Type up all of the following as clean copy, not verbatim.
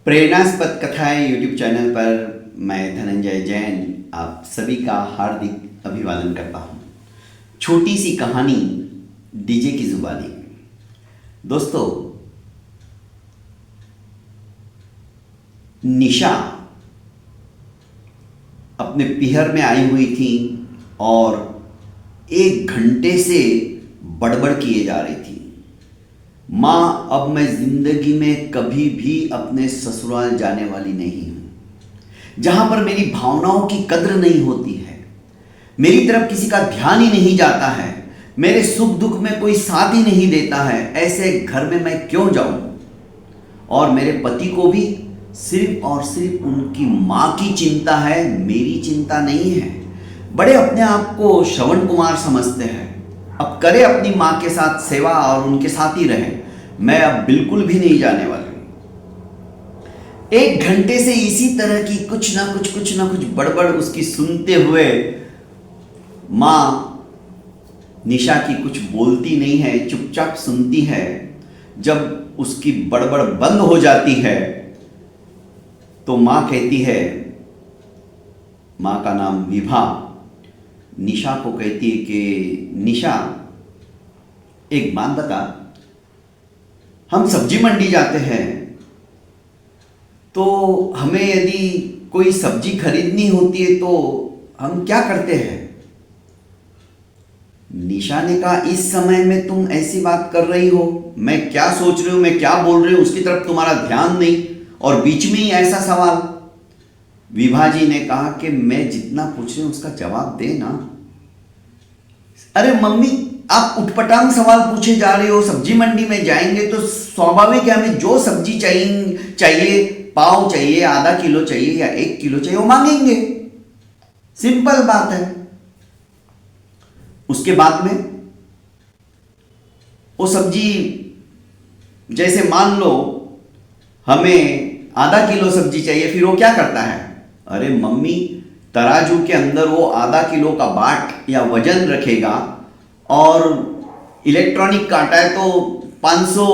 प्रेरणास्पद कथाएं YouTube channel पर मैं धनंजय जैन आप सभी का हार्दिक अभिवादन करता हूं। छोटी सी कहानी डीजे की जुबानी। दोस्तों, निशा अपने पिहर में आई हुई थी और 1 घंटे से बड़बड़ किए जा रही थी। माँ, अब मैं जिंदगी में कभी भी अपने ससुराल जाने वाली नहीं हूं, जहां पर मेरी भावनाओं की कद्र नहीं होती है, मेरी तरफ किसी का ध्यान ही नहीं जाता है, मेरे सुख दुख में कोई साथ ही नहीं देता है। ऐसे घर में मैं क्यों जाऊं? और मेरे पति को भी सिर्फ और सिर्फ उनकी माँ की चिंता है, मेरी चिंता नहीं है। बड़े अपने आप को श्रवण कुमार समझते हैं। अब करे अपनी माँ के साथ सेवा और उनके साथ ही रहे। मैं अब बिल्कुल भी नहीं जाने वाली। 1 घंटे से इसी तरह की कुछ ना कुछ बड़बड़ उसकी सुनते हुए माँ निशा की कुछ बोलती नहीं है, चुपचाप सुनती है। जब उसकी बड़बड़ बंद हो जाती है तो माँ कहती है, माँ का नाम विभा, निशा को कहती है कि निशा, एक बात बता, हम सब्जी मंडी जाते हैं तो हमें यदि कोई सब्जी खरीदनी होती है तो हम क्या करते हैं? निशा ने कहा, इस समय में तुम ऐसी बात कर रही हो, मैं क्या सोच रही हूं, मैं क्या बोल रही हूं, उसकी तरफ तुम्हारा ध्यान नहीं और बीच में ही ऐसा सवाल। विभा जी ने कहा कि मैं जितना पूछ रही हूं उसका जवाब दे ना। अरे मम्मी, आप उटपटांग सवाल पूछे जा रहे हो। सब्जी मंडी में जाएंगे तो स्वाभाविक है, हमें जो सब्जी चाहिए, पाव चाहिए, आधा किलो चाहिए या 1 किलो चाहिए, वो मांगेंगे। सिंपल बात है। उसके बाद में वो सब्जी, जैसे मान लो हमें आधा किलो सब्जी चाहिए, फिर वो क्या करता है? अरे मम्मी, तराजू के अंदर वो आधा किलो का बाट या वजन रखेगा और इलेक्ट्रॉनिक कांटा है तो 500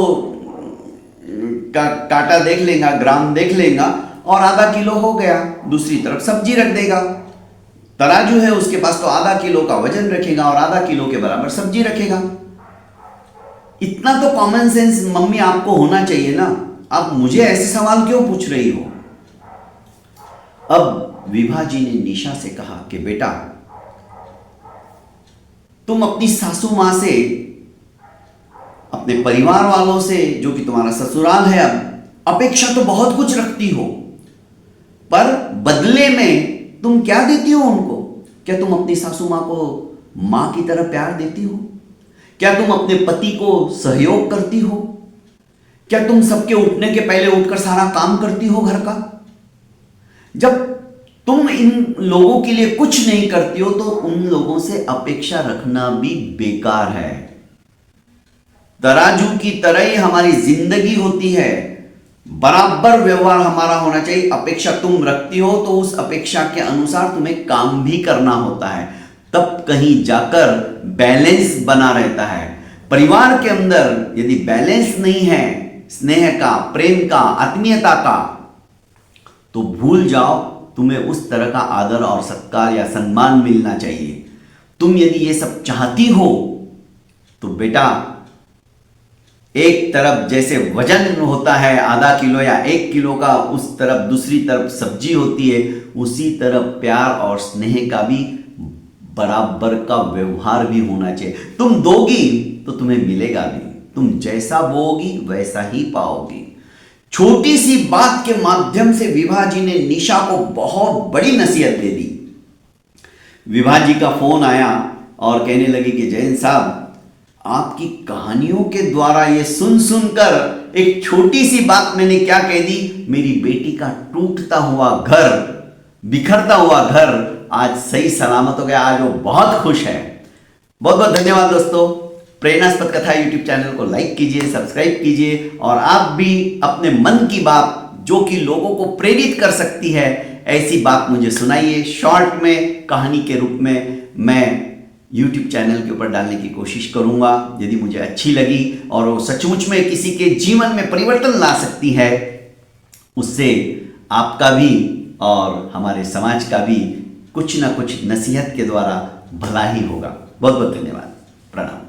का कांटा देख लेगा, ग्राम देख लेगा और आधा किलो हो गया। दूसरी तरफ सब्जी रख देगा। तराजू है उसके पास तो आधा किलो का वजन रखेगा और आधा किलो के बराबर सब्जी रखेगा। इतना तो कॉमन सेंस मम्मी आपको होना चाहिए ना। आप मुझे ऐसे सवाल क्यों पूछ रही हो? अब विभा जी ने निशा से कहा कि बेटा, तुम अपनी सासू मां से, अपने परिवार वालों से, जो कि तुम्हारा ससुराल है, अब अपेक्षा तो बहुत कुछ रखती हो, पर बदले में तुम क्या देती हो उनको? क्या तुम अपनी सासू मां को मां की तरह प्यार देती हो? क्या तुम अपने पति को सहयोग करती हो? क्या तुम सबके उठने के पहले उठकर सारा काम करती हो घर का? जब तुम इन लोगों के लिए कुछ नहीं करती हो तो उन लोगों से अपेक्षा रखना भी बेकार है। तराजू की तरह ही हमारी जिंदगी होती है। बराबर व्यवहार हमारा होना चाहिए। अपेक्षा तुम रखती हो तो उस अपेक्षा के अनुसार तुम्हें काम भी करना होता है, तब कहीं जाकर बैलेंस बना रहता है। परिवार के अंदर यदि बैलेंस नहीं है, स्नेह का, प्रेम का, आत्मीयता का, तो भूल जाओ तुम्हें उस तरह का आदर और सत्कार या सम्मान मिलना चाहिए। तुम यदि ये सब चाहती हो तो बेटा, एक तरफ जैसे वजन होता है आधा किलो या 1 किलो का, उस तरफ दूसरी तरफ सब्जी होती है, उसी तरफ प्यार और स्नेह का भी बराबर का व्यवहार भी होना चाहिए। तुम दोगी तो तुम्हें मिलेगा भी। तुम जैसा बोओगी वैसा ही पाओगी। छोटी सी बात के माध्यम से विभा जी ने निशा को बहुत बड़ी नसीहत दे दी। विभा जी का फोन आया और कहने लगी कि जैन साहब, आपकी कहानियों के द्वारा ये सुन सुनकर एक छोटी सी बात मैंने क्या कह दी, मेरी बेटी का टूटता हुआ घर, बिखरता हुआ घर आज सही सलामत हो गया। आज वो बहुत खुश है। बहुत बहुत धन्यवाद दोस्तों। प्रेरणास्पद कथा यूट्यूब चैनल को लाइक कीजिए, सब्सक्राइब कीजिए और आप भी अपने मन की बात, जो कि लोगों को प्रेरित कर सकती है, ऐसी बात मुझे सुनाइए। शॉर्ट में, कहानी के रूप में मैं YouTube चैनल के ऊपर डालने की कोशिश करूंगा। यदि मुझे अच्छी लगी और वो सचमुच में किसी के जीवन में परिवर्तन ला सकती है उससे आपका भी और हमारे समाज का भी कुछ ना कुछ नसीहत के द्वारा भला ही होगा। बहुत बहुत धन्यवाद। प्रणाम।